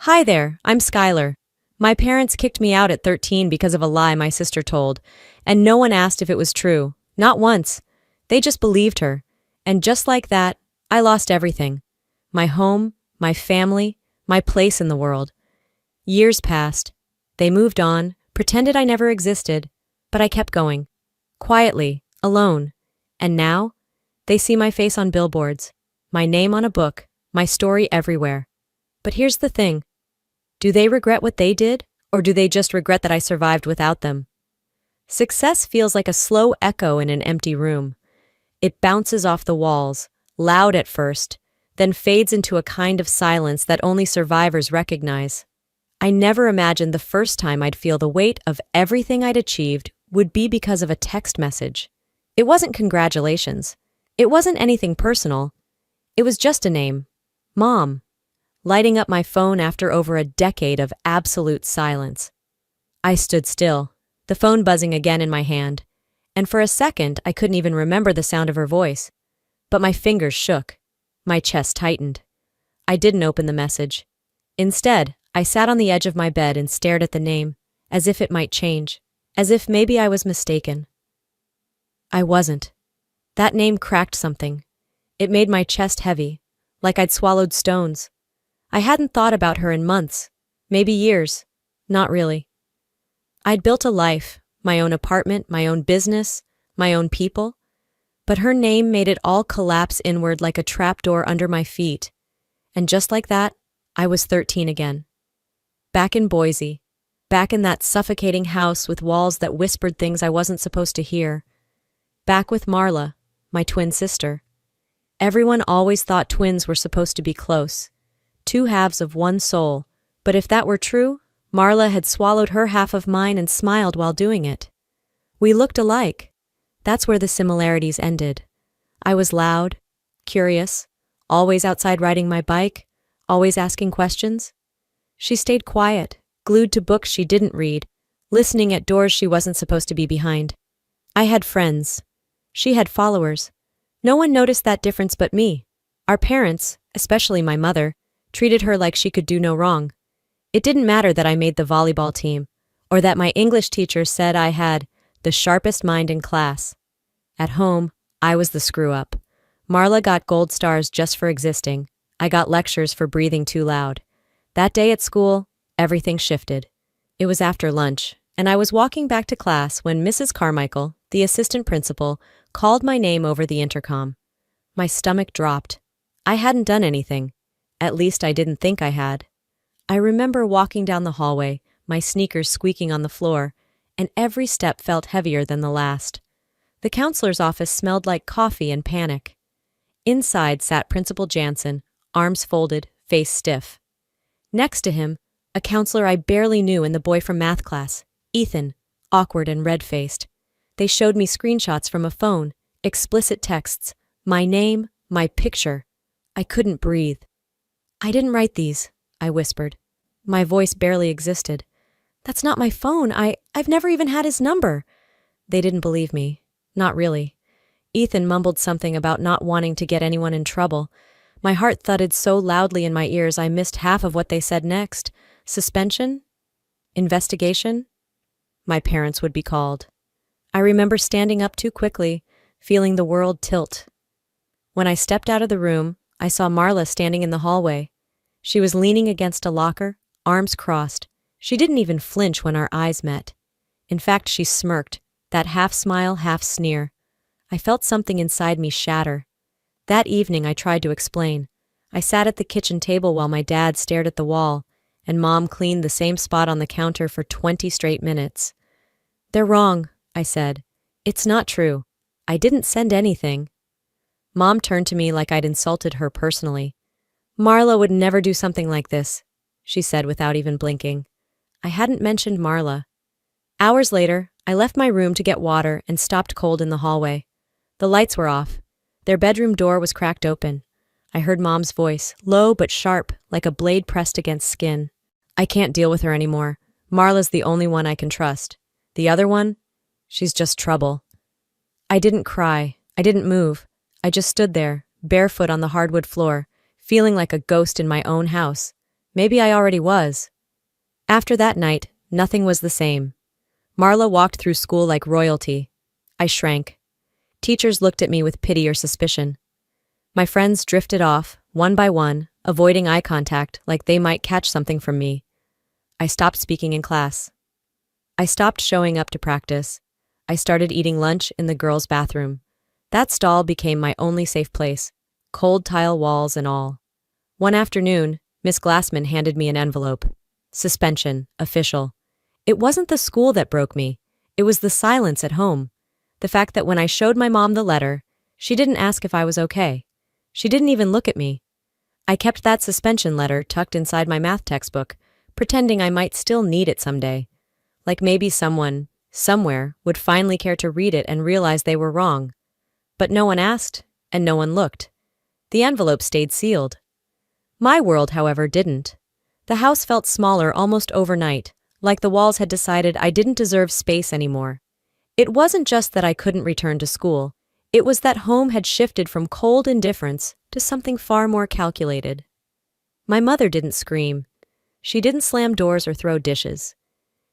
Hi there, I'm Skylar. My parents kicked me out at 13 because of a lie my sister told, and no one asked if it was true. Not once. They just believed her. And just like that, I lost everything. My home, my family, my place in the world. Years passed. They moved on, pretended I never existed, but I kept going. Quietly, alone. And now, they see my face on billboards, my name on a book, my story everywhere. But here's the thing. Do they regret what they did, or do they just regret that I survived without them? Success feels like a slow echo in an empty room. It bounces off the walls, loud at first, then fades into a kind of silence that only survivors recognize. I never imagined the first time I'd feel the weight of everything I'd achieved would be because of a text message. It wasn't congratulations. It wasn't anything personal. It was just a name. Mom. Lighting up my phone after over a decade of absolute silence. I stood still, the phone buzzing again in my hand, and for a second I couldn't even remember the sound of her voice. But my fingers shook. My chest tightened. I didn't open the message. Instead, I sat on the edge of my bed and stared at the name, as if it might change, as if maybe I was mistaken. I wasn't. That name cracked something. It made my chest heavy, like I'd swallowed stones. I hadn't thought about her in months, maybe years. Not really. I'd built a life, my own apartment, my own business, my own people, but her name made it all collapse inward like a trapdoor under my feet. And just like that, I was 13 again. Back in Boise, back in that suffocating house with walls that whispered things I wasn't supposed to hear. Back with Marla, my twin sister. Everyone always thought twins were supposed to be close. Two halves of one soul, but if that were true, Marla had swallowed her half of mine and smiled while doing it. We looked alike. That's where the similarities ended. I was loud, curious, always outside riding my bike, always asking questions. She stayed quiet, glued to books she didn't read, listening at doors she wasn't supposed to be behind. I had friends. She had followers. No one noticed that difference but me. Our parents, especially my mother, treated her like she could do no wrong. It didn't matter that I made the volleyball team, or that my English teacher said I had the sharpest mind in class. At home, I was the screw-up. Marla got gold stars just for existing. I got lectures for breathing too loud. That day at school, everything shifted. It was after lunch, and I was walking back to class when Mrs. Carmichael, the assistant principal, called my name over the intercom. My stomach dropped. I hadn't done anything. At least I didn't think I had. I remember walking down the hallway, my sneakers squeaking on the floor, and every step felt heavier than the last. The counselor's office smelled like coffee and panic. Inside sat Principal Jansen, arms folded, face stiff. Next to him, a counselor I barely knew and the boy from math class, Ethan, awkward and red-faced. They showed me screenshots from a phone, explicit texts, my name, my picture. I couldn't breathe. I didn't write these, I whispered. My voice barely existed. That's not my phone. I've never even had his number. They didn't believe me. Not really. Ethan mumbled something about not wanting to get anyone in trouble. My heart thudded so loudly in my ears I missed half of what they said next. Suspension? Investigation? My parents would be called. I remember standing up too quickly, feeling the world tilt. When I stepped out of the room, I saw Marla standing in the hallway. She was leaning against a locker, arms crossed. She didn't even flinch when our eyes met. In fact, she smirked, that half smile, half sneer. I felt something inside me shatter. That evening I tried to explain. I sat at the kitchen table while my dad stared at the wall, and Mom cleaned the same spot on the counter for 20 straight minutes. They're wrong, I said. It's not true. I didn't send anything. Mom turned to me like I'd insulted her personally. Marla would never do something like this, she said without even blinking. I hadn't mentioned Marla. Hours later, I left my room to get water and stopped cold in the hallway. The lights were off. Their bedroom door was cracked open. I heard Mom's voice, low but sharp, like a blade pressed against skin. I can't deal with her anymore. Marla's the only one I can trust. The other one? She's just trouble. I didn't cry. I didn't move. I just stood there, barefoot on the hardwood floor, feeling like a ghost in my own house. Maybe I already was. After that night, nothing was the same. Marla walked through school like royalty. I shrank. Teachers looked at me with pity or suspicion. My friends drifted off, one by one, avoiding eye contact like they might catch something from me. I stopped speaking in class. I stopped showing up to practice. I started eating lunch in the girls' bathroom. That stall became my only safe place, cold tile walls and all. One afternoon, Miss Glassman handed me an envelope. Suspension, official. It wasn't the school that broke me. It was the silence at home. The fact that when I showed my mom the letter, she didn't ask if I was okay. She didn't even look at me. I kept that suspension letter tucked inside my math textbook, pretending I might still need it someday. Like maybe someone, somewhere, would finally care to read it and realize they were wrong. But no one asked, and no one looked. The envelope stayed sealed. My world, however, didn't. The house felt smaller almost overnight, like the walls had decided I didn't deserve space anymore. It wasn't just that I couldn't return to school. It was that home had shifted from cold indifference to something far more calculated. My mother didn't scream. She didn't slam doors or throw dishes.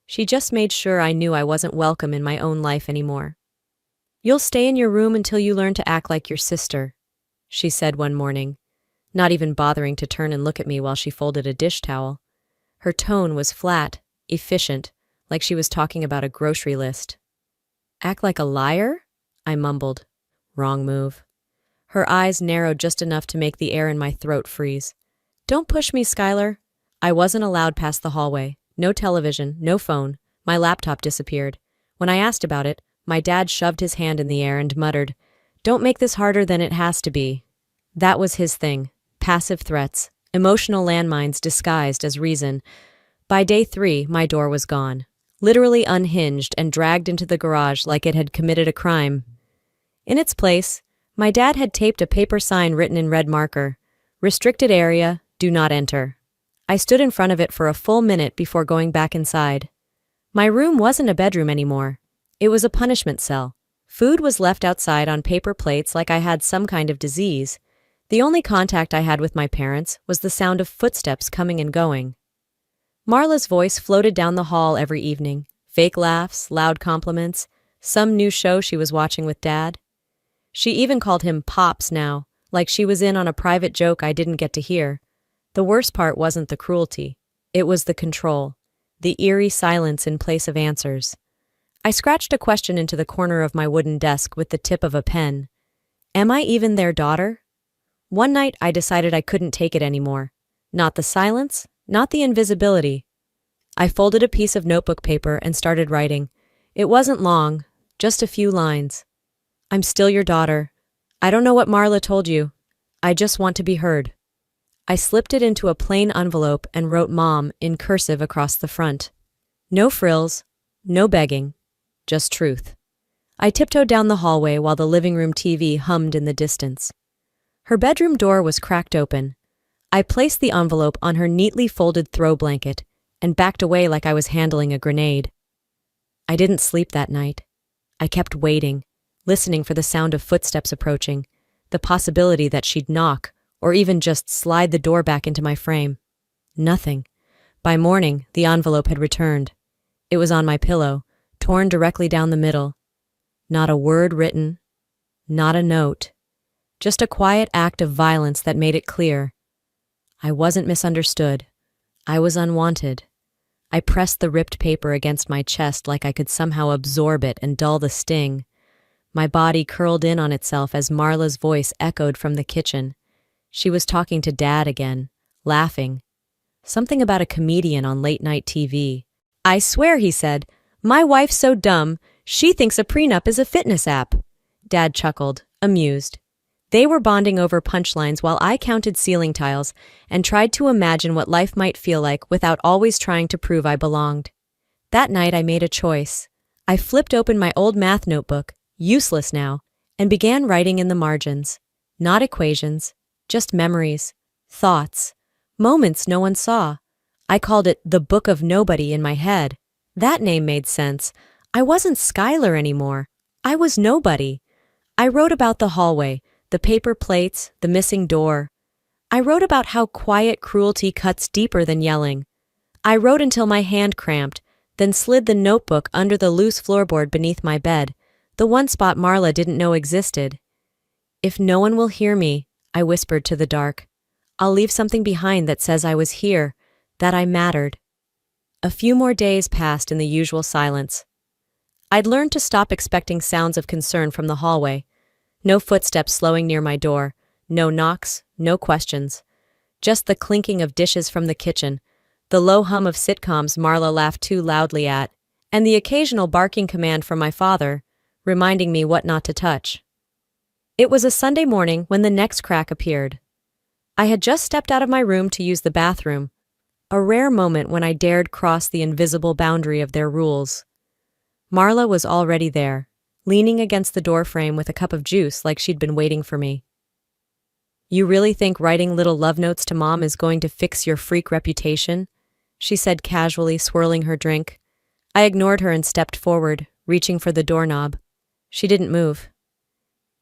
She just made sure I knew I wasn't welcome in my own life anymore. "You'll stay in your room until you learn to act like your sister," she said one morning, not even bothering to turn and look at me while she folded a dish towel. Her tone was flat, efficient, like she was talking about a grocery list. "Act like a liar?" I mumbled. Wrong move. Her eyes narrowed just enough to make the air in my throat freeze. "Don't push me, Skylar." I wasn't allowed past the hallway. No television, no phone. My laptop disappeared. When I asked about it, my dad shoved his hand in the air and muttered, "Don't make this harder than it has to be." That was his thing. Passive threats, emotional landmines disguised as reason. By day 3, my door was gone. Literally unhinged and dragged into the garage like it had committed a crime. In its place, my dad had taped a paper sign written in red marker. "Restricted area, do not enter." I stood in front of it for a full minute before going back inside. My room wasn't a bedroom anymore. It was a punishment cell. Food was left outside on paper plates like I had some kind of disease. The only contact I had with my parents was the sound of footsteps coming and going. Marla's voice floated down the hall every evening. Fake laughs, loud compliments, some new show she was watching with Dad. She even called him Pops now, like she was in on a private joke I didn't get to hear. The worst part wasn't the cruelty. It was the control, the eerie silence in place of answers. I scratched a question into the corner of my wooden desk with the tip of a pen. Am I even their daughter? One night I decided I couldn't take it anymore. Not the silence, not the invisibility. I folded a piece of notebook paper and started writing. It wasn't long, just a few lines. "I'm still your daughter. I don't know what Marla told you. I just want to be heard." I slipped it into a plain envelope and wrote Mom in cursive across the front. No frills, no begging, just truth. I tiptoed down the hallway while the living room TV hummed in the distance. Her bedroom door was cracked open. I placed the envelope on her neatly folded throw blanket and backed away like I was handling a grenade. I didn't sleep that night. I kept waiting, listening for the sound of footsteps approaching, the possibility that she'd knock, or even just slide the door back into my frame. Nothing. By morning, the envelope had returned. It was on my pillow, torn directly down the middle. Not a word written, not a note. Just a quiet act of violence that made it clear. I wasn't misunderstood. I was unwanted. I pressed the ripped paper against my chest like I could somehow absorb it and dull the sting. My body curled in on itself as Marla's voice echoed from the kitchen. She was talking to Dad again, laughing. Something about a comedian on late-night TV. "I swear," he said, "my wife's so dumb, she thinks a prenup is a fitness app." Dad chuckled, amused. They were bonding over punchlines while I counted ceiling tiles and tried to imagine what life might feel like without always trying to prove I belonged. That night I made a choice. I flipped open my old math notebook, useless now, and began writing in the margins. Not equations, just memories, thoughts, moments no one saw. I called it the Book of Nobody in my head. That name made sense. I wasn't Skylar anymore. I was nobody. I wrote about the hallway, the paper plates, the missing door. I wrote about how quiet cruelty cuts deeper than yelling. I wrote until my hand cramped, then slid the notebook under the loose floorboard beneath my bed, the one spot Marla didn't know existed. If no one will hear me, I whispered to the dark, I'll leave something behind that says I was here, that I mattered. A few more days passed in the usual silence. I'd learned to stop expecting sounds of concern from the hallway. No footsteps slowing near my door, no knocks, no questions. Just the clinking of dishes from the kitchen, the low hum of sitcoms Marla laughed too loudly at, and the occasional barking command from my father, reminding me what not to touch. It was a Sunday morning when the next crack appeared. I had just stepped out of my room to use the bathroom, a rare moment when I dared cross the invisible boundary of their rules. Marla was already there, leaning against the doorframe with a cup of juice like she'd been waiting for me. "You really think writing little love notes to Mom is going to fix your freak reputation?" she said casually, swirling her drink. I ignored her and stepped forward, reaching for the doorknob. She didn't move.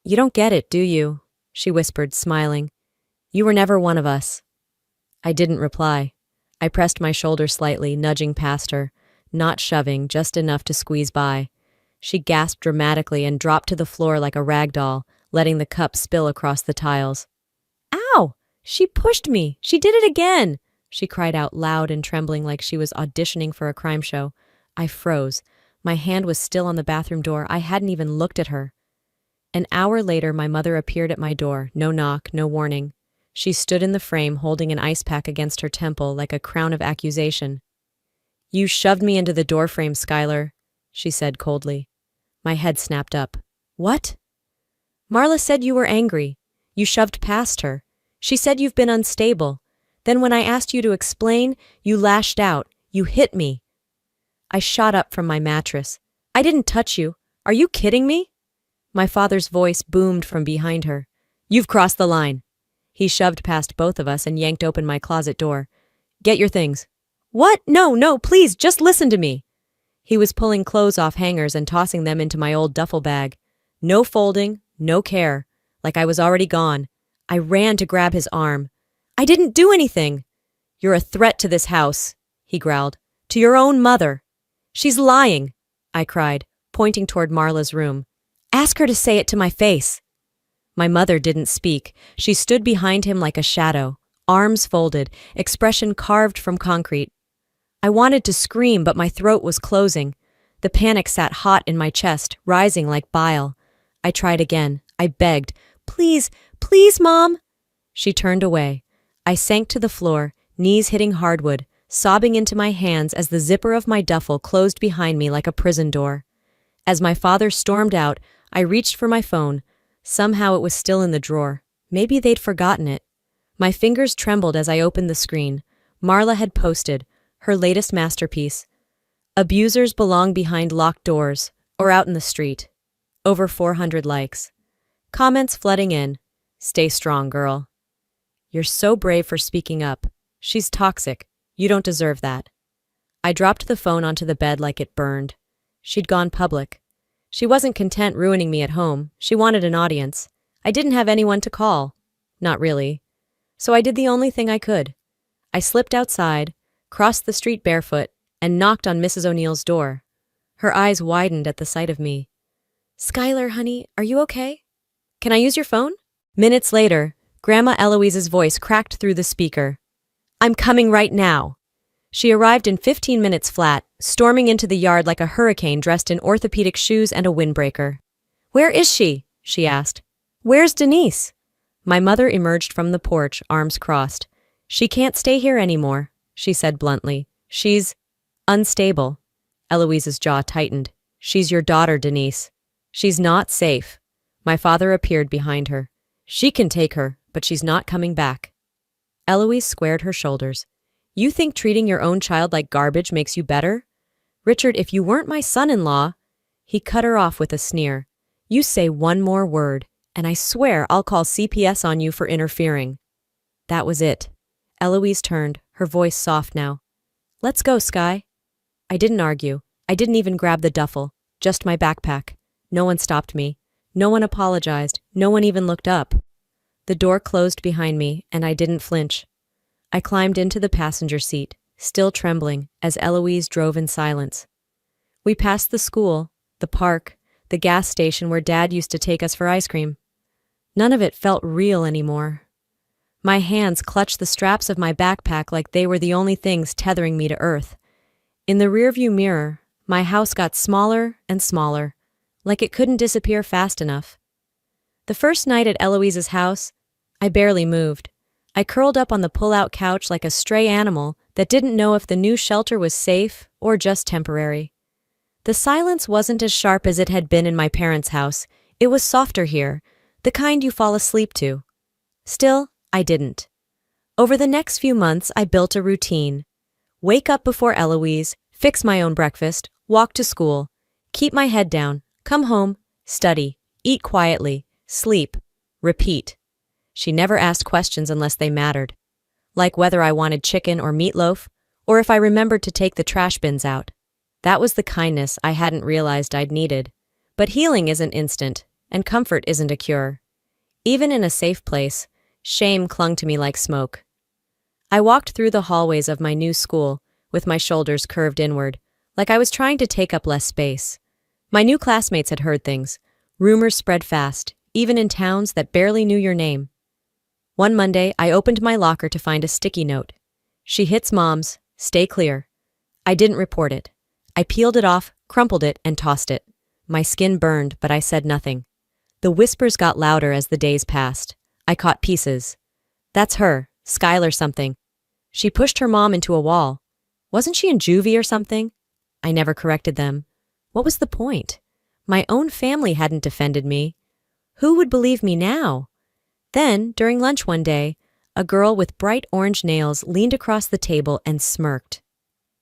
"You don't get it, do you?" she whispered, smiling. "You were never one of us." I didn't reply. I pressed my shoulder slightly, nudging past her, not shoving, just enough to squeeze by. She gasped dramatically and dropped to the floor like a rag doll, letting the cup spill across the tiles. "Ow! She pushed me! She did it again!" she cried out loud and trembling like she was auditioning for a crime show. I froze. My hand was still on the bathroom door. I hadn't even looked at her. An hour later, my mother appeared at my door. No knock, no warning. She stood in the frame, holding an ice pack against her temple like a crown of accusation. "You shoved me into the doorframe, Skylar," she said coldly. My head snapped up. "What?" "Marla said you were angry. You shoved past her. She said you've been unstable. Then when I asked you to explain, you lashed out. You hit me." I shot up from my mattress. "I didn't touch you. Are you kidding me?" My father's voice boomed from behind her. "You've crossed the line." He shoved past both of us and yanked open my closet door. "Get your things." "What? No, please, just listen to me." He was pulling clothes off hangers and tossing them into my old duffel bag. No folding, no care. Like I was already gone. I ran to grab his arm. "I didn't do anything." "You're a threat to this house," he growled. "To your own mother." "She's lying," I cried, pointing toward Marla's room. "Ask her to say it to my face." My mother didn't speak. She stood behind him like a shadow, arms folded, expression carved from concrete. I wanted to scream, but my throat was closing. The panic sat hot in my chest, rising like bile. I tried again. I begged, "Please, please, Mom." She turned away. I sank to the floor, knees hitting hardwood, sobbing into my hands as the zipper of my duffel closed behind me like a prison door. As my father stormed out, I reached for my phone. Somehow it was still in the drawer. Maybe they'd forgotten it. My fingers trembled as I opened the screen. Marla had posted her latest masterpiece. "Abusers belong behind locked doors or out in the street." Over 400 likes. Comments flooding in. "Stay strong, girl." "You're so brave for speaking up. She's toxic. You don't deserve that." I dropped the phone onto the bed like it burned. She'd gone public. She wasn't content ruining me at home. She wanted an audience. I didn't have anyone to call. Not really. So I did the only thing I could. I slipped outside, crossed the street barefoot, and knocked on Mrs. O'Neill's door. Her eyes widened at the sight of me. "Skylar, honey, are you okay? Can I use your phone?" Minutes later, Grandma Eloise's voice cracked through the speaker. "I'm coming right now." She arrived in 15 minutes flat, storming into the yard like a hurricane dressed in orthopedic shoes and a windbreaker. "Where is she?" she asked. "Where's Denise?" My mother emerged from the porch, arms crossed. "She can't stay here anymore," she said bluntly. "She's unstable." Eloise's jaw tightened. "She's your daughter, Denise. She's not safe." My father appeared behind her. "She can take her, but she's not coming back." Eloise squared her shoulders. "You think treating your own child like garbage makes you better? Richard, if you weren't my son-in-law—" He cut her off with a sneer. "You say one more word, and I swear I'll call CPS on you for interfering." That was it. Eloise turned, her voice soft now. "Let's go, Sky." I didn't argue. I didn't even grab the duffel, just my backpack. No one stopped me. No one apologized. No one even looked up. The door closed behind me, and I didn't flinch. I climbed into the passenger seat, still trembling, as Eloise drove in silence. We passed the school, the park, the gas station where Dad used to take us for ice cream. None of it felt real anymore. My hands clutched the straps of my backpack like they were the only things tethering me to earth. In the rearview mirror, my house got smaller and smaller, like it couldn't disappear fast enough. The first night at Eloise's house, I barely moved. I curled up on the pull-out couch like a stray animal that didn't know if the new shelter was safe or just temporary. The silence wasn't as sharp as it had been in my parents' house. It was softer here, the kind you fall asleep to. Still, I didn't. Over the next few months, I built a routine. Wake up before Eloise, fix my own breakfast, walk to school, keep my head down, come home, study, eat quietly, sleep, repeat. She never asked questions unless they mattered, like whether I wanted chicken or meatloaf, or if I remembered to take the trash bins out. That was the kindness I hadn't realized I'd needed. But healing isn't instant, and comfort isn't a cure. Even in a safe place, shame clung to me like smoke. I walked through the hallways of my new school, with my shoulders curved inward, like I was trying to take up less space. My new classmates had heard things. Rumors spread fast, even in towns that barely knew your name. One Monday, I opened my locker to find a sticky note. She hits Mom's, stay clear. I didn't report it. I peeled it off, crumpled it, and tossed it. My skin burned, but I said nothing. The whispers got louder as the days passed. I caught pieces. That's her, Skylar something. She pushed her mom into a wall. Wasn't she in juvie or something? I never corrected them. What was the point? My own family hadn't defended me. Who would believe me now? Then, during lunch one day, a girl with bright orange nails leaned across the table and smirked.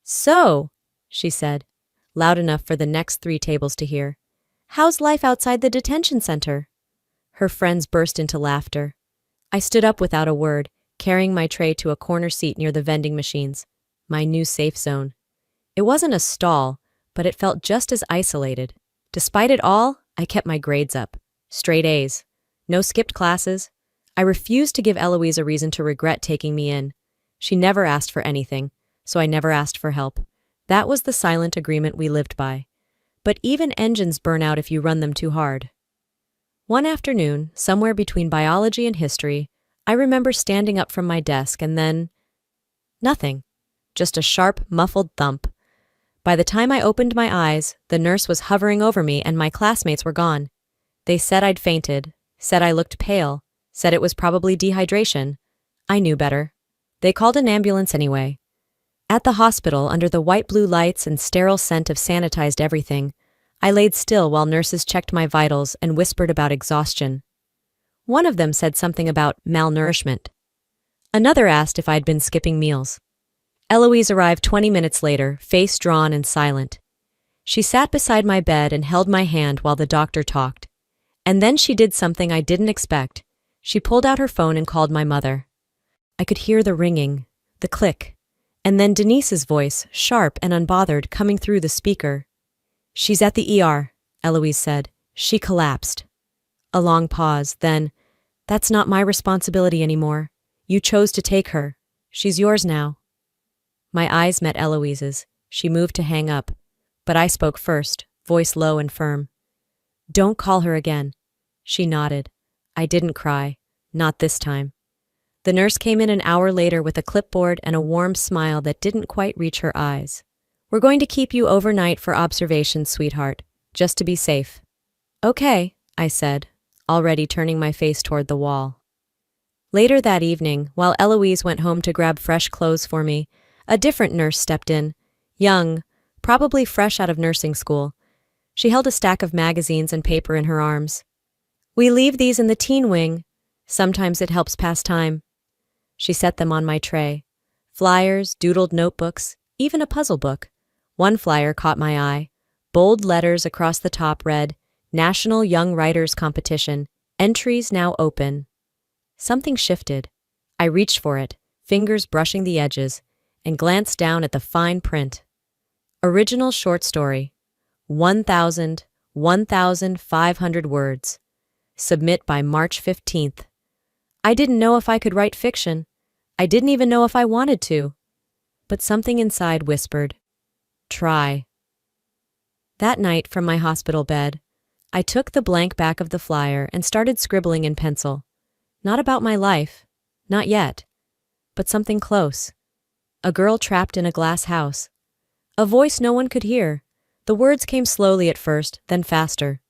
So, she said, loud enough for the next 3 tables to hear, how's life outside the detention center? Her friends burst into laughter. I stood up without a word, carrying my tray to a corner seat near the vending machines, my new safe zone. It wasn't a stall, but it felt just as isolated. Despite it all, I kept my grades up. Straight A's. No skipped classes. I refused to give Eloise a reason to regret taking me in. She never asked for anything, so I never asked for help. That was the silent agreement we lived by. But even engines burn out if you run them too hard. One afternoon, somewhere between biology and history, I remember standing up from my desk and then... nothing. Just a sharp, muffled thump. By the time I opened my eyes, the nurse was hovering over me and my classmates were gone. They said I'd fainted, said I looked pale, said it was probably dehydration. I knew better. They called an ambulance anyway. At the hospital, under the white-blue lights and sterile scent of sanitized everything, I laid still while nurses checked my vitals and whispered about exhaustion. One of them said something about malnourishment. Another asked if I'd been skipping meals. Eloise arrived 20 minutes later, face drawn and silent. She sat beside my bed and held my hand while the doctor talked. And then she did something I didn't expect. She pulled out her phone and called my mother. I could hear the ringing, the click, and then Denise's voice, sharp and unbothered, coming through the speaker. She's at the ER, Eloise said. She collapsed. A long pause, then, that's not my responsibility anymore. You chose to take her. She's yours now. My eyes met Eloise's. She moved to hang up, but I spoke first, voice low and firm. Don't call her again. She nodded. I didn't cry. Not this time. The nurse came in an hour later with a clipboard and a warm smile that didn't quite reach her eyes. We're going to keep you overnight for observation, sweetheart, just to be safe. Okay, I said, already turning my face toward the wall. Later that evening, while Eloise went home to grab fresh clothes for me, a different nurse stepped in, young, probably fresh out of nursing school. She held a stack of magazines and paper in her arms. We leave these in the teen wing. Sometimes it helps pass time. She set them on my tray. Flyers, doodled notebooks, even a puzzle book. One flyer caught my eye. Bold letters across the top read, National Young Writers Competition, entries now open. Something shifted. I reached for it, fingers brushing the edges, and glanced down at the fine print. Original short story. 1,500 words. Submit by March 15th. I didn't know if I could write fiction. I didn't even know if I wanted to. But something inside whispered, try. That night from my hospital bed, I took the blank back of the flyer and started scribbling in pencil. Not about my life, not yet, but something close. A girl trapped in a glass house. A voice no one could hear. The words came slowly at first, then faster.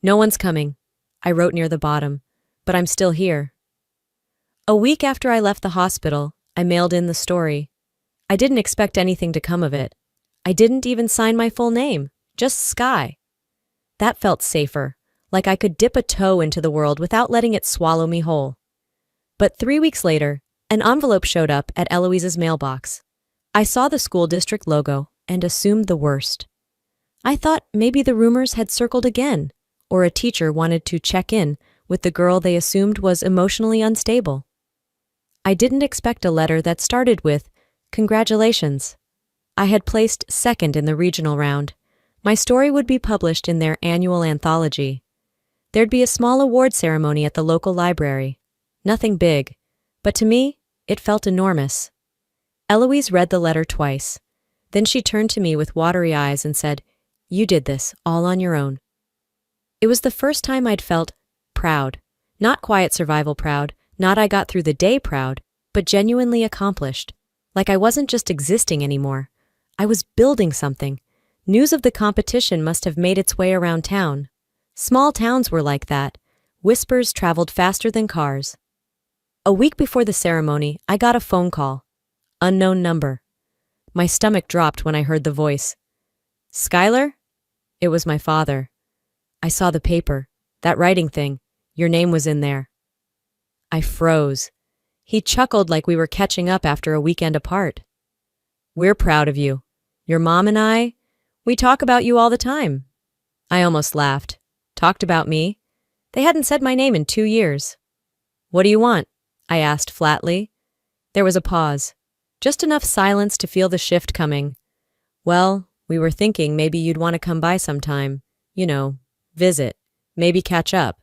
No one's coming, I wrote near the bottom, but I'm still here. A week after I left the hospital, I mailed in the story. I didn't expect anything to come of it. I didn't even sign my full name, just Sky. That felt safer, like I could dip a toe into the world without letting it swallow me whole. But 3 weeks later, an envelope showed up at Eloise's mailbox. I saw the school district logo and assumed the worst. I thought maybe the rumors had circled again, or a teacher wanted to check in with the girl they assumed was emotionally unstable. I didn't expect a letter that started with, "Congratulations." I had placed second in the regional round. My story would be published in their annual anthology. There'd be a small award ceremony at the local library. Nothing big, but to me, it felt enormous. Eloise read the letter twice. Then she turned to me with watery eyes and said, "You did this, all on your own." It was the first time I'd felt proud. Not quiet survival proud, not I got through the day proud, but genuinely accomplished. Like I wasn't just existing anymore. I was building something. News of the competition must have made its way around town. Small towns were like that. Whispers traveled faster than cars. A week before the ceremony, I got a phone call. Unknown number. My stomach dropped when I heard the voice. "Skylar?" It was my father. "I saw the paper. That writing thing. Your name was in there." I froze. He chuckled like we were catching up after a weekend apart. "We're proud of you. Your mom and I, we talk about you all the time." I almost laughed. Talked about me? They hadn't said my name in 2 years. "What do you want?" I asked flatly. There was a pause. Just enough silence to feel the shift coming. "Well, we were thinking maybe you'd want to come by sometime. Visit. Maybe catch up."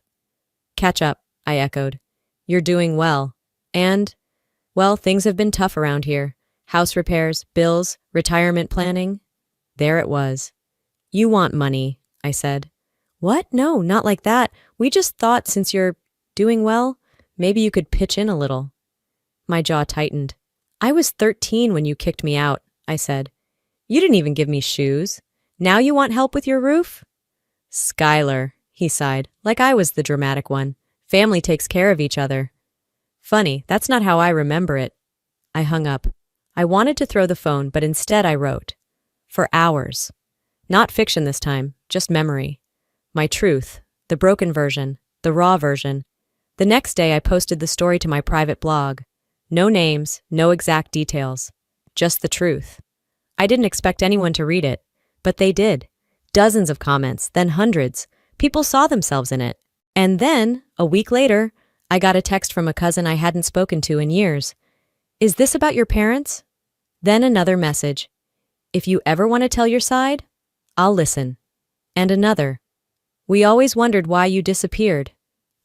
"Catch up," I echoed. "You're doing well. And, well, things have been tough around here. House repairs, bills, retirement planning." There it was. "You want money," I said. "What? No, not like that. We just thought since you're doing well, maybe you could pitch in a little." My jaw tightened. "I was 13 when you kicked me out," I said. "You didn't even give me shoes. Now you want help with your roof?" "Skylar," he sighed, like I was the dramatic one. "Family takes care of each other." Funny, that's not how I remember it. I hung up. I wanted to throw the phone, but instead I wrote. For hours. Not fiction this time, just memory. My truth, the broken version, the raw version. The next day I posted the story to my private blog. No names, no exact details. Just the truth. I didn't expect anyone to read it, but they did. Dozens of comments, then hundreds. People saw themselves in it. And then, a week later, I got a text from a cousin I hadn't spoken to in years. "Is this about your parents?" Then another message. "If you ever want to tell your side, I'll listen." And another. "We always wondered why you disappeared."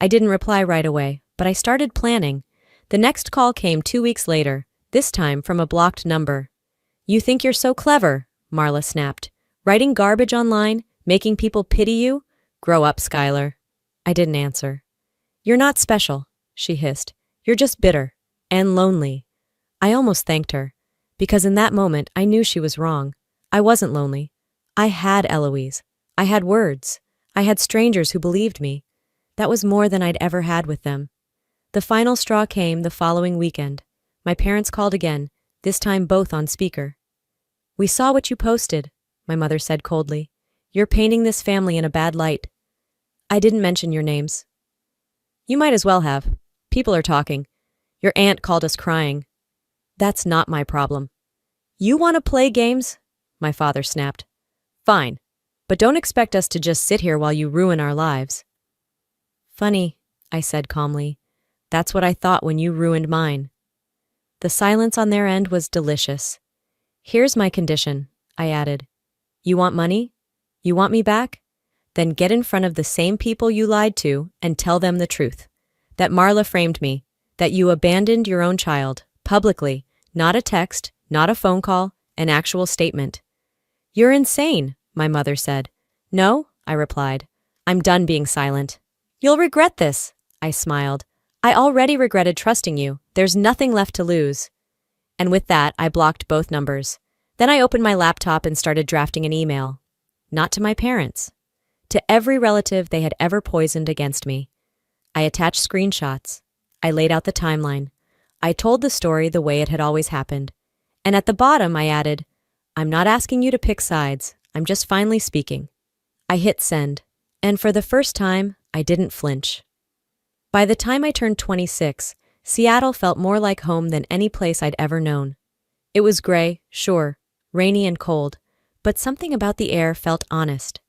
I didn't reply right away, but I started planning. The next call came 2 weeks later, this time from a blocked number. "You think you're so clever," Marla snapped. "Writing garbage online, making people pity you? Grow up, Skylar." I didn't answer. "You're not special," she hissed. "You're just bitter. And lonely." I almost thanked her, because in that moment I knew she was wrong. I wasn't lonely. I had Eloise. I had words. I had strangers who believed me. That was more than I'd ever had with them. The final straw came the following weekend. My parents called again, this time both on speaker. "We saw what you posted," my mother said coldly. "You're painting this family in a bad light." "I didn't mention your names." "You might as well have. People are talking. Your aunt called us crying." "That's not my problem." "You want to play games?" my father snapped. "Fine, but don't expect us to just sit here while you ruin our lives." "Funny," I said calmly. "That's what I thought when you ruined mine." The silence on their end was delicious. "Here's my condition," I added. "You want money? You want me back? Then get in front of the same people you lied to and tell them the truth. That Marla framed me, that you abandoned your own child, publicly, not a text, not a phone call, an actual statement. You're insane, my mother said. No, I replied. I'm done being silent. You'll regret this, I smiled. I already regretted trusting you. There's nothing left to lose. And with that, I blocked both numbers. Then I opened my laptop and started drafting an email. Not to my parents. To every relative they had ever poisoned against me. I attached screenshots. I laid out the timeline. I told the story the way it had always happened. And at the bottom I added, I'm not asking you to pick sides. I'm just finally speaking. I hit send. And for the first time, I didn't flinch. By the time I turned 26, Seattle felt more like home than any place I'd ever known. It was gray, sure, rainy and cold, but something about the air felt honest.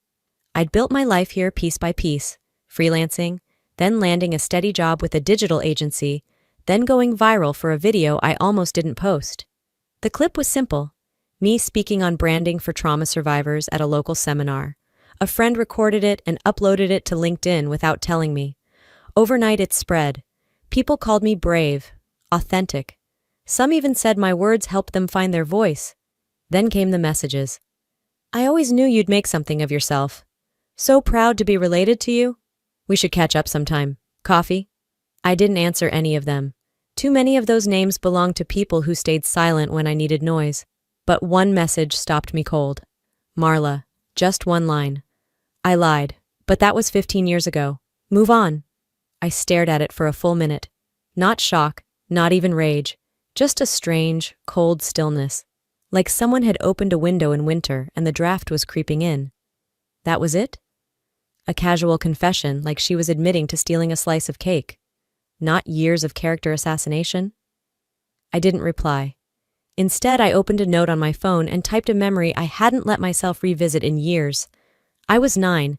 I'd built my life here piece by piece, freelancing, then landing a steady job with a digital agency, then going viral for a video I almost didn't post. The clip was simple. Me speaking on branding for trauma survivors at a local seminar. A friend recorded it and uploaded it to LinkedIn without telling me. Overnight it spread. People called me brave, authentic. Some even said my words helped them find their voice. Then came the messages. I always knew you'd make something of yourself. So proud to be related to you. We should catch up sometime. Coffee? I didn't answer any of them. Too many of those names belonged to people who stayed silent when I needed noise. But one message stopped me cold. Marla, just one line. I lied, but that was 15 years ago. Move on. I stared at it for a full minute. Not shock, not even rage. Just a strange, cold stillness. Like someone had opened a window in winter and the draft was creeping in. That was it? A casual confession, like she was admitting to stealing a slice of cake. Not years of character assassination? I didn't reply. Instead, I opened a note on my phone and typed a memory I hadn't let myself revisit in years. I was 9.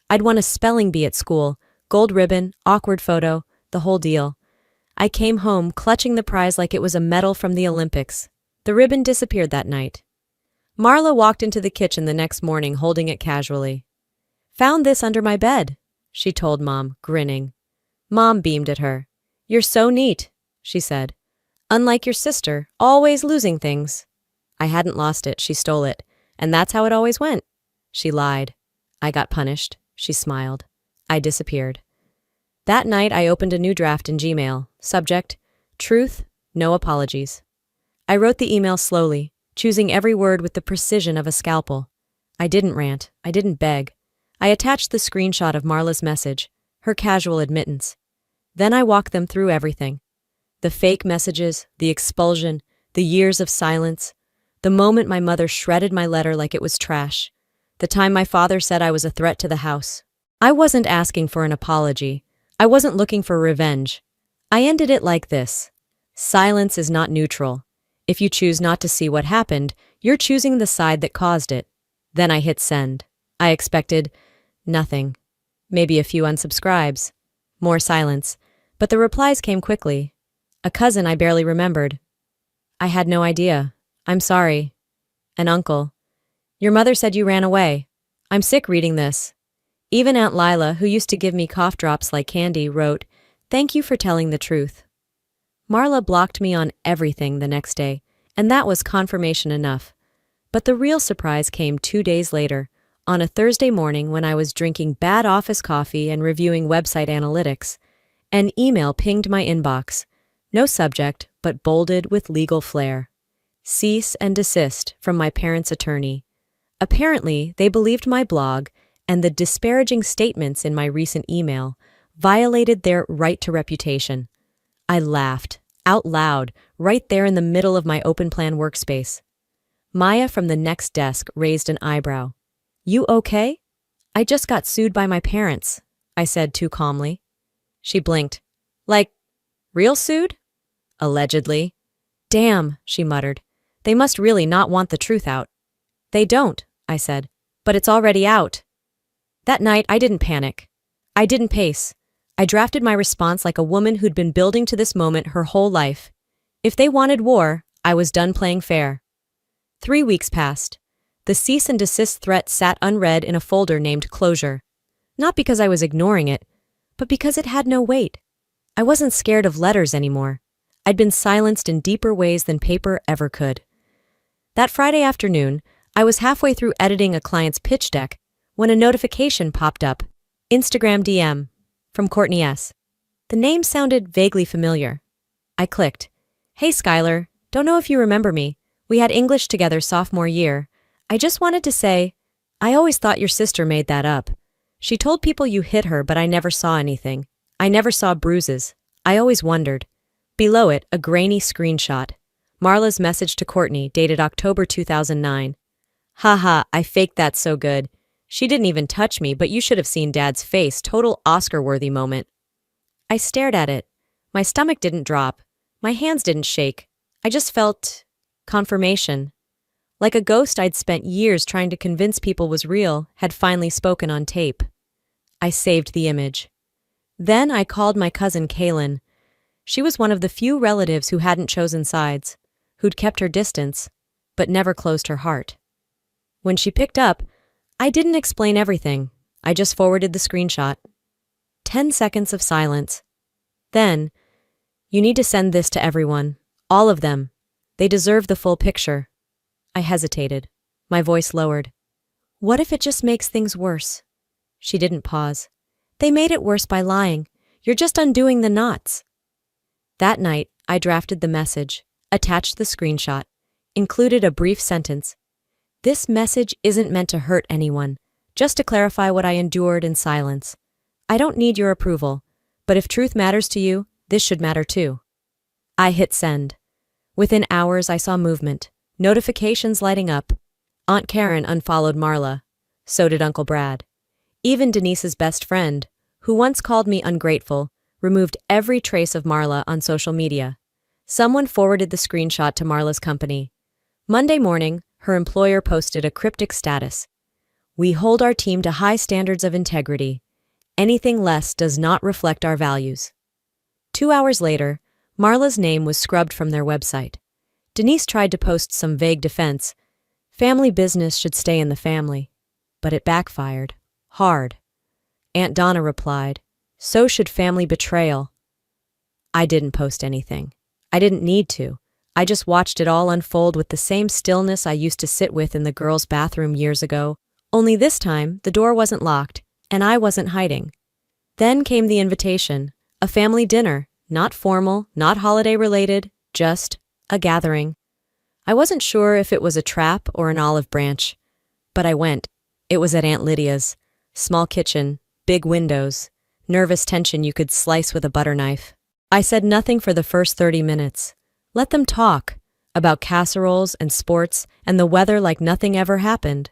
I'd won a spelling bee at school, gold ribbon, awkward photo, the whole deal. I came home clutching the prize like it was a medal from the Olympics. The ribbon disappeared that night. Marla walked into the kitchen the next morning holding it casually. Found this under my bed, she told Mom, grinning. Mom beamed at her. You're so neat, she said. Unlike your sister, always losing things. I hadn't lost it, she stole it, and that's how it always went. She lied. I got punished. She smiled. I disappeared. That night I opened a new draft in Gmail. Subject, truth, no apologies. I wrote the email slowly, choosing every word with the precision of a scalpel. I didn't rant. I didn't beg. I attached the screenshot of Marla's message, her casual admittance. Then I walked them through everything. The fake messages, the expulsion, the years of silence, the moment my mother shredded my letter like it was trash, the time my father said I was a threat to the house. I wasn't asking for an apology. I wasn't looking for revenge. I ended it like this. Silence is not neutral. If you choose not to see what happened, you're choosing the side that caused it. Then I hit send. I expected nothing. Maybe a few unsubscribes. More silence. But the replies came quickly. A cousin I barely remembered. I had no idea. I'm sorry. An uncle. Your mother said you ran away. I'm sick reading this. Even Aunt Lila, who used to give me cough drops like candy, wrote, Thank you for telling the truth. Marla blocked me on everything the next day, and that was confirmation enough. But the real surprise came 2 days later, on a Thursday morning when I was drinking bad office coffee and reviewing website analytics. An email pinged my inbox. No subject, but bolded with legal flair. Cease and desist from my parents' attorney. Apparently, they believed my blog and the disparaging statements in my recent email violated their right to reputation. I laughed, out loud, right there in the middle of my open plan workspace. Maya from the next desk raised an eyebrow. You okay? I just got sued by my parents, I said too calmly. She blinked. Like, real sued? Allegedly. Damn, she muttered. They must really not want the truth out. They don't, I said, but it's already out. That night, I didn't panic. I didn't pace. I drafted my response like a woman who'd been building to this moment her whole life. If they wanted war, I was done playing fair. 3 weeks passed. The cease and desist threat sat unread in a folder named Closure. Not because I was ignoring it, but because it had no weight. I wasn't scared of letters anymore. I'd been silenced in deeper ways than paper ever could. That Friday afternoon, I was halfway through editing a client's pitch deck when a notification popped up. Instagram DM from Courtney S. The name sounded vaguely familiar. I clicked. Hey Skylar, don't know if you remember me. We had English together sophomore year. I just wanted to say, I always thought your sister made that up. She told people you hit her, but I never saw anything. I never saw bruises. I always wondered. Below it, a grainy screenshot. Marla's message to Courtney, dated October 2009. Haha, I faked that so good. She didn't even touch me, but you should have seen Dad's face, total Oscar-worthy moment. I stared at it. My stomach didn't drop. My hands didn't shake. I just felt confirmation. Like a ghost I'd spent years trying to convince people was real had finally spoken on tape. I saved the image. Then I called my cousin Kaylin. She was one of the few relatives who hadn't chosen sides, who'd kept her distance, but never closed her heart. When she picked up, I didn't explain everything. I just forwarded the screenshot. 10 seconds of silence. Then, you need to send this to everyone. All of them. They deserve the full picture. I hesitated. My voice lowered. What if it just makes things worse? She didn't pause. They made it worse by lying. You're just undoing the knots. That night, I drafted the message, attached the screenshot, included a brief sentence. This message isn't meant to hurt anyone, just to clarify what I endured in silence. I don't need your approval, but if truth matters to you, this should matter too. I hit send. Within hours, I saw movement, notifications lighting up. Aunt Karen unfollowed Marla. So did Uncle Brad. Even Denise's best friend, who once called me ungrateful, removed every trace of Marla on social media. Someone forwarded the screenshot to Marla's company. Monday morning, her employer posted a cryptic status. We hold our team to high standards of integrity. Anything less does not reflect our values. 2 hours later, Marla's name was scrubbed from their website. Denise tried to post some vague defense. Family business should stay in the family. But it backfired. Hard. Aunt Donna replied, so should family betrayal. I didn't post anything. I didn't need to. I just watched it all unfold with the same stillness I used to sit with in the girls' bathroom years ago, only this time the door wasn't locked, and I wasn't hiding. Then came the invitation, a family dinner, not formal, not holiday-related, just a gathering. I wasn't sure if it was a trap or an olive branch, but I went. It was at Aunt Lydia's. Small kitchen, big windows, nervous tension you could slice with a butter knife. I said nothing for the first 30 minutes. Let them talk about casseroles and sports and the weather like nothing ever happened.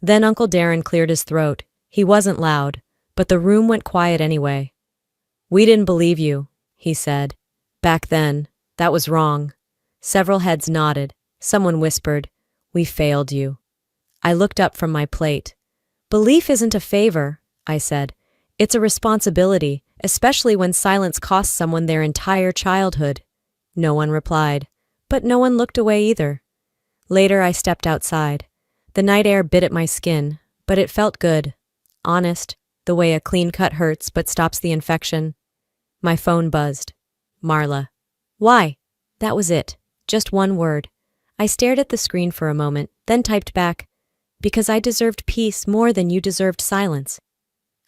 Then Uncle Darren cleared his throat. He wasn't loud, but the room went quiet anyway. We didn't believe you, he said. Back then, that was wrong. Several heads nodded. Someone whispered, we failed you. I looked up from my plate. Belief isn't a favor, I said. It's a responsibility, especially when silence costs someone their entire childhood. No one replied, but no one looked away either. Later, I stepped outside. The night air bit at my skin, but it felt good. Honest, the way a clean cut hurts but stops the infection. My phone buzzed. Marla. Why? That was it. Just one word. I stared at the screen for a moment, then typed back, because I deserved peace more than you deserved silence.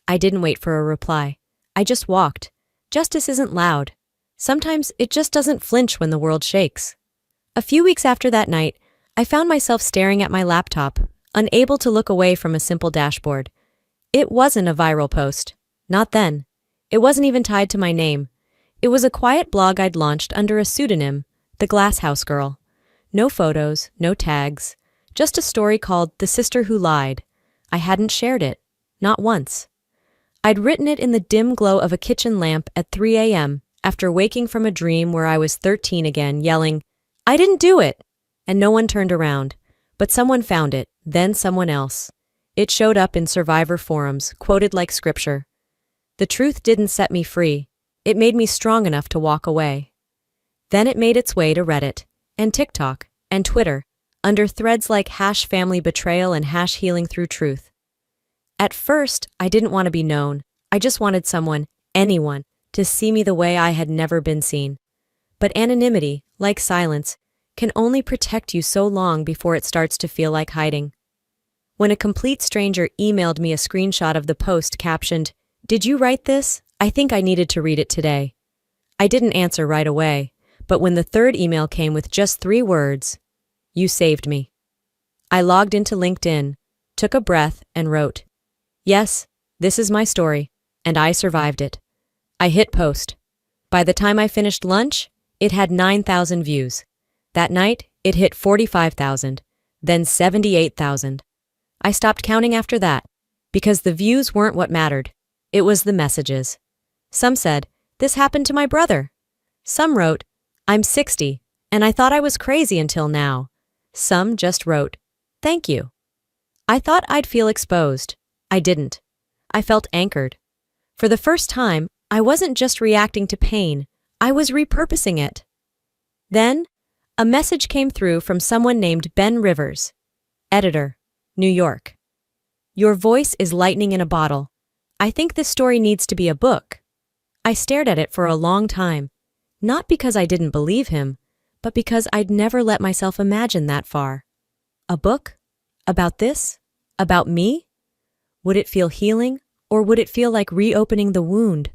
I didn't wait for a reply. I just walked. Justice isn't loud. Sometimes it just doesn't flinch when the world shakes. A few weeks after that night, I found myself staring at my laptop, unable to look away from a simple dashboard. It wasn't a viral post. Not then. It wasn't even tied to my name. It was a quiet blog I'd launched under a pseudonym, The Glass House Girl. No photos, no tags. Just a story called The Sister Who Lied. I hadn't shared it. Not once. I'd written it in the dim glow of a kitchen lamp at 3 a.m. after waking from a dream where I was 13 again, yelling, I didn't do it! And no one turned around. But someone found it, then someone else. It showed up in survivor forums, quoted like scripture. The truth didn't set me free. It made me strong enough to walk away. Then it made its way to Reddit, and TikTok, and Twitter, under threads like #FamilyBetrayal and #HealingThroughTruth. At first, I didn't want to be known. I just wanted someone, anyone, to see me the way I had never been seen. But anonymity, like silence, can only protect you so long before it starts to feel like hiding. When a complete stranger emailed me a screenshot of the post captioned, "Did you write this? I think I needed to read it today." I didn't answer right away, but when the third email came with just 3 words, "You saved me," I logged into LinkedIn, took a breath, and wrote, "Yes, this is my story, and I survived it." I hit post. By the time I finished lunch, it had 9,000 views. That night, it hit 45,000, then 78,000. I stopped counting after that, because the views weren't what mattered. It was the messages. Some said, "This happened to my brother." Some wrote, "I'm 60, and I thought I was crazy until now." Some just wrote, "Thank you." I thought I'd feel exposed. I didn't. I felt anchored. For the first time, I wasn't just reacting to pain, I was repurposing it. Then, a message came through from someone named Ben Rivers, editor, New York. "Your voice is lightning in a bottle. I think this story needs to be a book." I stared at it for a long time, not because I didn't believe him, but because I'd never let myself imagine that far. A book? About this? About me? Would it feel healing, or would it feel like reopening the wound?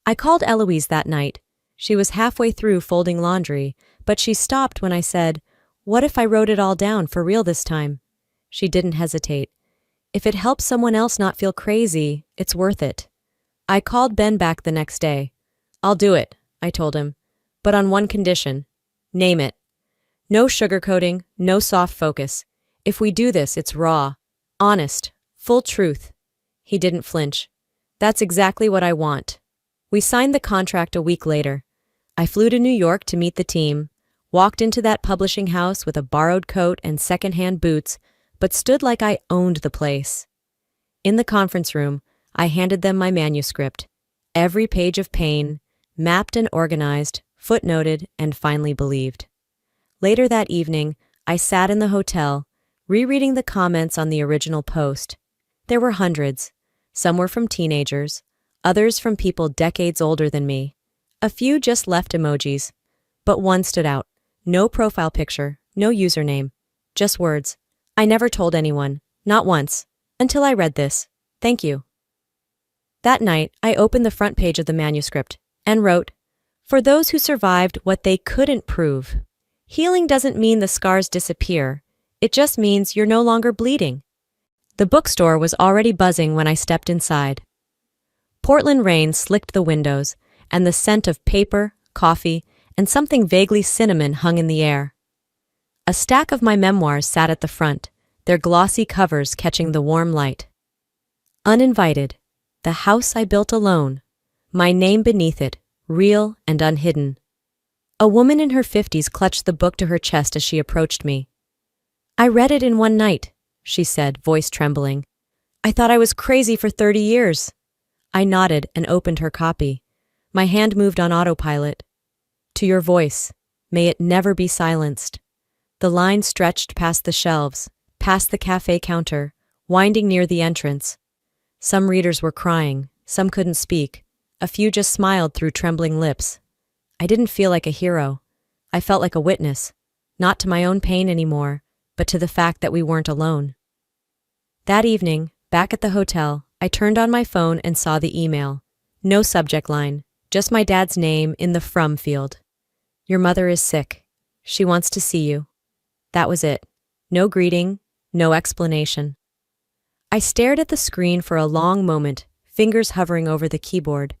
I called Eloise that night. She was halfway through folding laundry, but she stopped when I said, "What if I wrote it all down for real this time?" She didn't hesitate. "If it helps someone else not feel crazy, it's worth it." I called Ben back the next day. "I'll do it," I told him, "but on one condition. Name it. No sugarcoating, no soft focus. If we do this, it's raw, honest, full truth." He didn't flinch. "That's exactly what I want." We signed the contract a week later. I flew to New York to meet the team, walked into that publishing house with a borrowed coat and secondhand boots, but stood like I owned the place. In the conference room, I handed them my manuscript, every page of pain, mapped and organized, footnoted, and finally believed. Later that evening, I sat in the hotel, rereading the comments on the original post. There were hundreds. Some were from teenagers, others from people decades older than me. A few just left emojis, but one stood out. No profile picture, no username, just words. "I never told anyone, not once, until I read this. Thank you." That night, I opened the front page of the manuscript and wrote, "For those who survived what they couldn't prove. Healing doesn't mean the scars disappear. It just means you're no longer bleeding." The bookstore was already buzzing when I stepped inside. Portland rain slicked the windows, and the scent of paper, coffee, and something vaguely cinnamon hung in the air. A stack of my memoirs sat at the front, their glossy covers catching the warm light. Uninvited, the house I built alone, my name beneath it, real and unhidden. A woman in her 50s clutched the book to her chest as she approached me. "I read it in one night," she said, voice trembling. "I thought I was crazy for 30 years. I nodded and opened her copy. My hand moved on autopilot. "To your voice, may it never be silenced." The line stretched past the shelves, past the cafe counter, winding near the entrance. Some readers were crying, some couldn't speak. A few just smiled through trembling lips. I didn't feel like a hero. I felt like a witness, not to my own pain anymore, but to the fact that we weren't alone. That evening, back at the hotel, I turned on my phone and saw the email. No subject line, just my dad's name in the from field. "Your mother is sick. She wants to see you." That was it. No greeting, no explanation. I stared at the screen for a long moment, fingers hovering over the keyboard.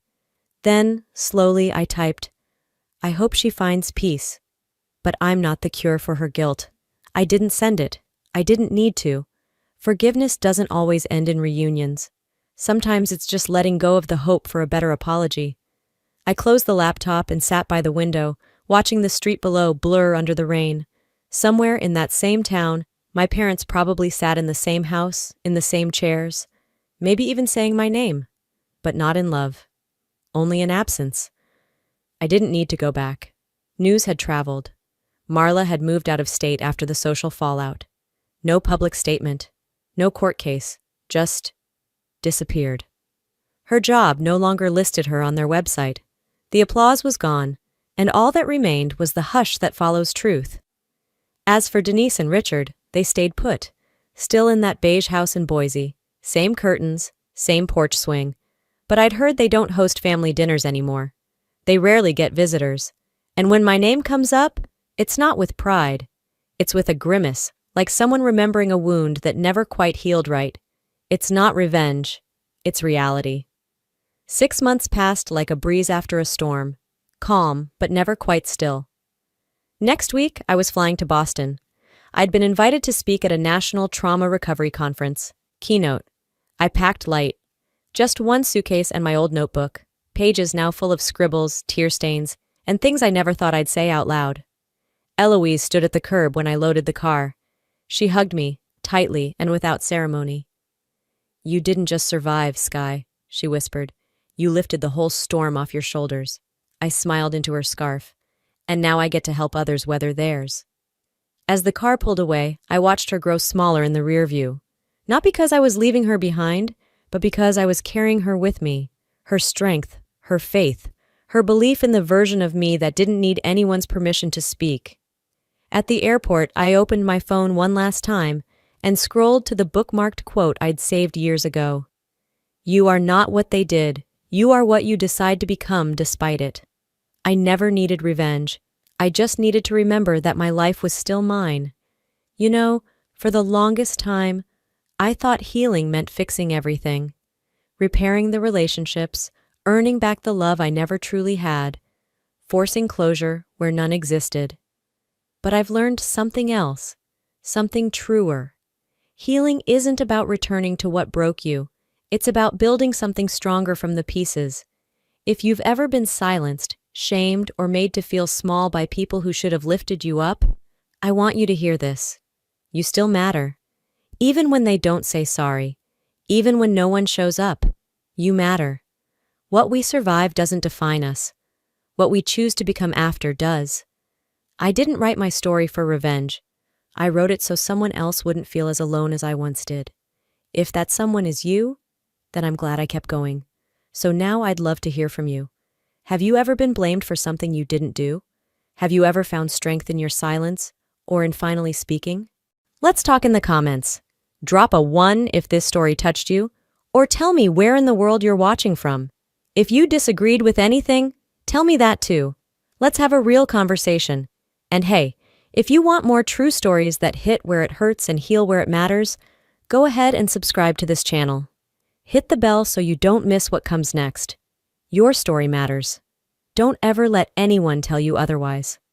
Then, slowly, I typed, "I hope she finds peace. But I'm not the cure for her guilt." I didn't send it. I didn't need to. Forgiveness doesn't always end in reunions. Sometimes it's just letting go of the hope for a better apology. I closed the laptop and sat by the window, watching the street below blur under the rain. Somewhere in that same town, my parents probably sat in the same house, in the same chairs, maybe even saying my name, but not in love. Only in absence. I didn't need to go back. News had traveled. Marla had moved out of state after the social fallout. No public statement. No court case. Just disappeared. Her job no longer listed her on their website. The applause was gone, and all that remained was the hush that follows truth. As for Denise and Richard, they stayed put, still in that beige house in Boise, same curtains, same porch swing. But I'd heard they don't host family dinners anymore. They rarely get visitors. And when my name comes up, it's not with pride. It's with a grimace, like someone remembering a wound that never quite healed right. It's not revenge. It's reality. 6 months passed like a breeze after a storm, calm but never quite still. Next week, I was flying to Boston. I'd been invited to speak at a national trauma recovery conference. Keynote. I packed light. Just one suitcase and my old notebook, pages now full of scribbles, tear stains, and things I never thought I'd say out loud. Eloise stood at the curb when I loaded the car. She hugged me, tightly and without ceremony. "You didn't just survive, Sky," she whispered. "You lifted the whole storm off your shoulders." I smiled into her scarf. "And now I get to help others weather theirs." As the car pulled away, I watched her grow smaller in the rear view. Not because I was leaving her behind, but because I was carrying her with me. Her strength, her faith, her belief in the version of me that didn't need anyone's permission to speak. At the airport, I opened my phone one last time and scrolled to the bookmarked quote I'd saved years ago. "You are not what they did. You are what you decide to become despite it." I never needed revenge. I just needed to remember that my life was still mine. You know, for the longest time, I thought healing meant fixing everything. Repairing the relationships, earning back the love I never truly had, forcing closure where none existed. But I've learned something else, something truer. Healing isn't about returning to what broke you. It's about building something stronger from the pieces. If you've ever been silenced, shamed, or made to feel small by people who should have lifted you up, I want you to hear this. You still matter. Even when they don't say sorry, even when no one shows up, you matter. What we survive doesn't define us. What we choose to become after does. I didn't write my story for revenge. I wrote it so someone else wouldn't feel as alone as I once did. If that someone is you, then I'm glad I kept going. So now I'd love to hear from you. Have you ever been blamed for something you didn't do? Have you ever found strength in your silence or in finally speaking? Let's talk in the comments. Drop a 1 if this story touched you, or tell me where in the world you're watching from. If you disagreed with anything, tell me that too. Let's have a real conversation. And hey, if you want more true stories that hit where it hurts and heal where it matters, go ahead and subscribe to this channel. Hit the bell so you don't miss what comes next. Your story matters. Don't ever let anyone tell you otherwise.